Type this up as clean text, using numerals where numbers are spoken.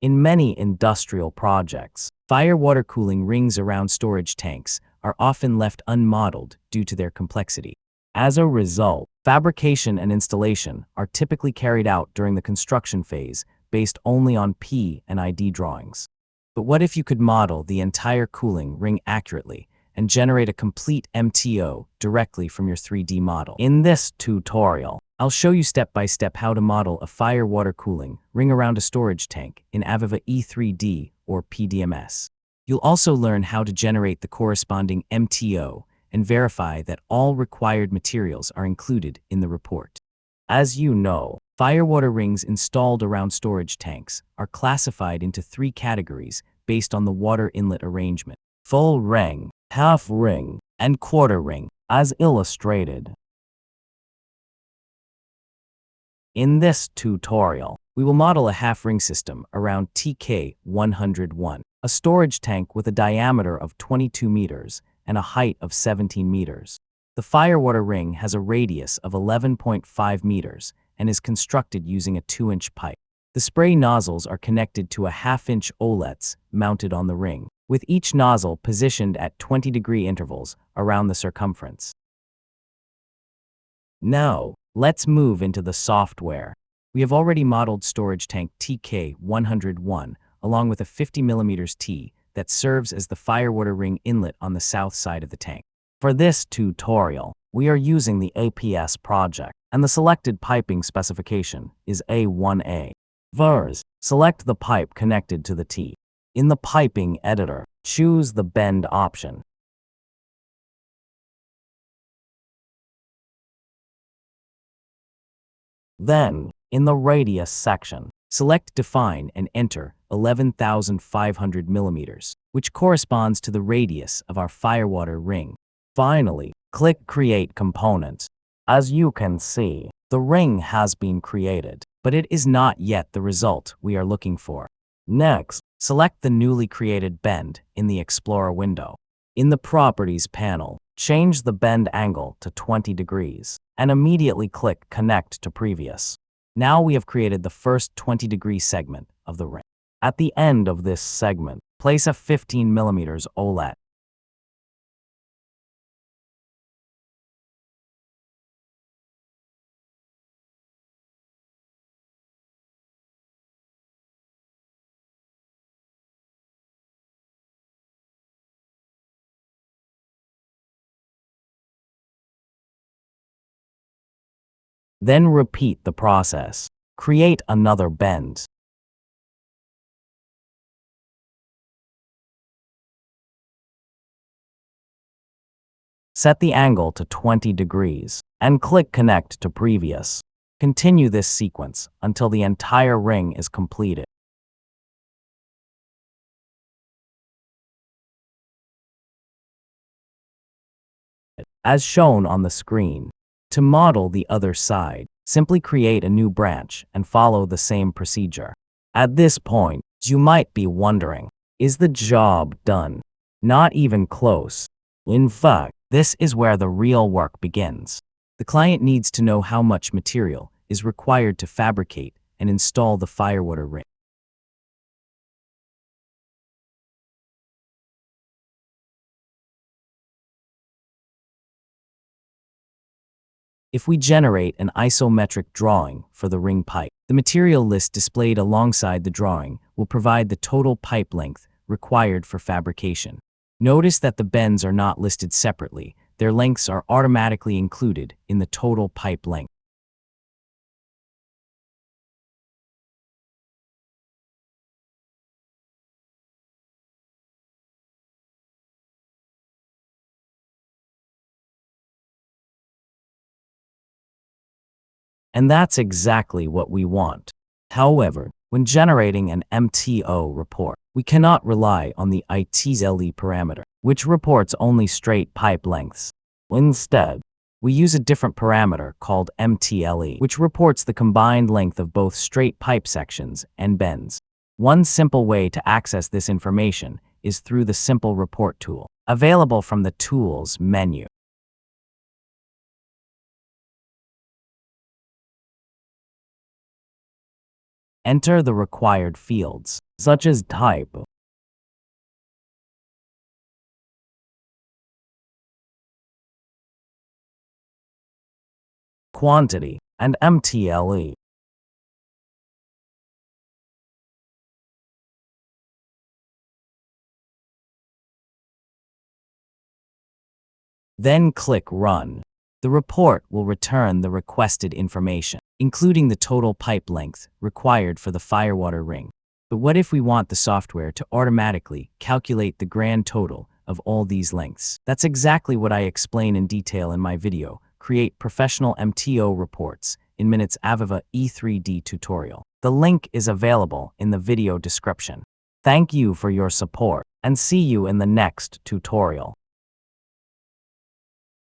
In many industrial projects, fire water cooling rings around storage tanks are often left unmodeled due to their complexity. As a result, fabrication and installation are typically carried out during the construction phase based only on P and ID drawings. But what if you could model the entire cooling ring accurately and generate a complete MTO directly from your 3D model? In this tutorial, I'll show you step by step how to model a fire water cooling ring around a storage tank in AVEVA E3D or PDMS. You'll also learn how to generate the corresponding MTO and verify that all required materials are included in the report. As you know, fire water rings installed around storage tanks are classified into 3 categories based on the water inlet arrangement: full ring, half ring, and quarter ring, as illustrated. In this tutorial, we will model a half-ring system around TK101, a storage tank with a diameter of 22 meters and a height of 17 meters. The firewater ring has a radius of 11.5 meters and is constructed using a 2-inch pipe. The spray nozzles are connected to a half-inch OLEDs mounted on the ring, with each nozzle positioned at 20-degree intervals around the circumference. Now, let's move into the software. We have already modeled storage tank TK101 along with a 50mm T that serves as the firewater ring inlet on the south side of the tank. For this tutorial, we are using the APS project, and the selected piping specification is A1A. First, select the pipe connected to the T. In the piping editor, choose the bend option. Then, in the radius section, select Define and enter 11,500 millimeters, which corresponds to the radius of our firewater ring. Finally, click Create Component. As you can see, the ring has been created, but it is not yet the result we are looking for. Next, select the newly created bend in the Explorer window. In the Properties panel, change the bend angle to 20 degrees and immediately click Connect to Previous. Now we have created the first 20-degree segment of the ring. At the end of this segment, place a 15mm OLED. Then repeat the process. Create another bend. Set the angle to 20 degrees and click Connect to Previous. Continue this sequence until the entire ring is completed. As shown on the screen. To model the other side, simply create a new branch and follow the same procedure. At this point, you might be wondering, is the job done? Not even close. In fact, this is where the real work begins. The client needs to know how much material is required to fabricate and install the firewater ring. If we generate an isometric drawing for the ring pipe, the material list displayed alongside the drawing will provide the total pipe length required for fabrication. Notice that the bends are not listed separately. Their lengths are automatically included in the total pipe length. And that's exactly what we want. However, when generating an MTO report, we cannot rely on the ITLE parameter, which reports only straight pipe lengths. Instead, we use a different parameter called MTLE, which reports the combined length of both straight pipe sections and bends. One simple way to access this information is through the Simple Report tool, available from the Tools menu. Enter the required fields, such as type, quantity, and MTLE. Then click Run. The report will return the requested information, including the total pipe length required for the firewater ring. But what if we want the software to automatically calculate the grand total of all these lengths? That's exactly what I explain in detail in my video, Create Professional MTO Reports in Minutes AVEVA E3D tutorial. The link is available in the video description. Thank you for your support, and see you in the next tutorial.